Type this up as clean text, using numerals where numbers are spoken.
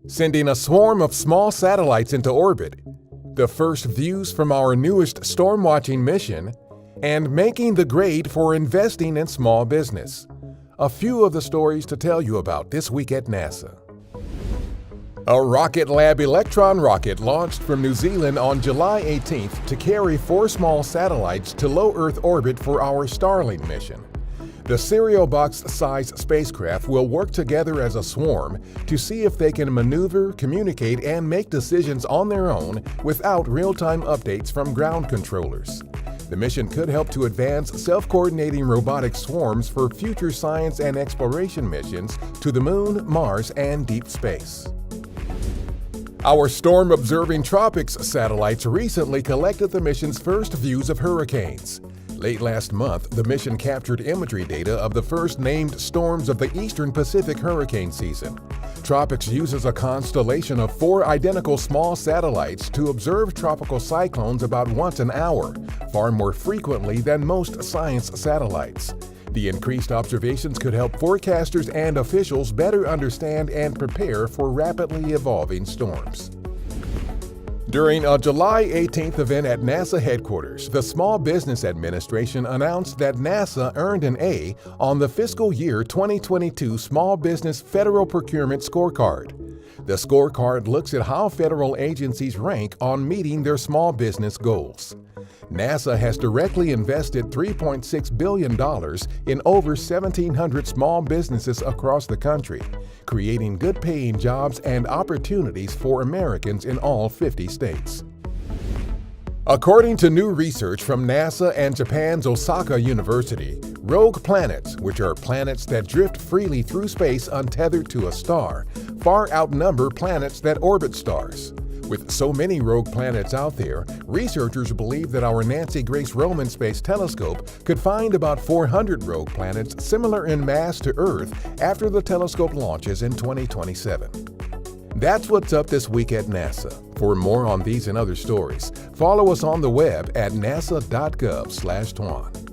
sending a swarm of small satellites into orbit, the first views from our newest storm watching mission, and making the grade for investing in small business. A few of the stories to tell you about this week at NASA. A Rocket Lab Electron rocket launched from New Zealand on July 18th to carry 4 small satellites to low Earth orbit for our Starlink mission. The cereal box-sized spacecraft will work together as a swarm to see if they can maneuver, communicate, and make decisions on their own without real-time updates from ground controllers. The mission could help to advance self-coordinating robotic swarms for future science and exploration missions to the Moon, Mars, and deep space. Our storm-observing tropics satellites recently collected the mission's first views of hurricanes. Late last month, the mission captured imagery data of the first named storms of the Eastern Pacific hurricane season. Tropics uses a constellation of 4 identical small satellites to observe tropical cyclones about once an hour, far more frequently than most science satellites. The increased observations could help forecasters and officials better understand and prepare for rapidly evolving storms. During a July 18th event at NASA headquarters, the Small Business Administration announced that NASA earned an A on the fiscal year 2022 Small Business Federal Procurement Scorecard. The scorecard looks at how federal agencies rank on meeting their small business goals. NASA has directly invested $3.6 billion in over 1,700 small businesses across the country, creating good-paying jobs and opportunities for Americans in all 50 states. According to new research from NASA and Japan's Osaka University, rogue planets, which are planets that drift freely through space untethered to a star, far outnumber planets that orbit stars. With so many rogue planets out there, researchers believe that our Nancy Grace Roman Space Telescope could find about 400 rogue planets similar in mass to Earth after the telescope launches in 2027. That's what's up this week at NASA. For more on these and other stories, follow us on the web at nasa.gov/twan.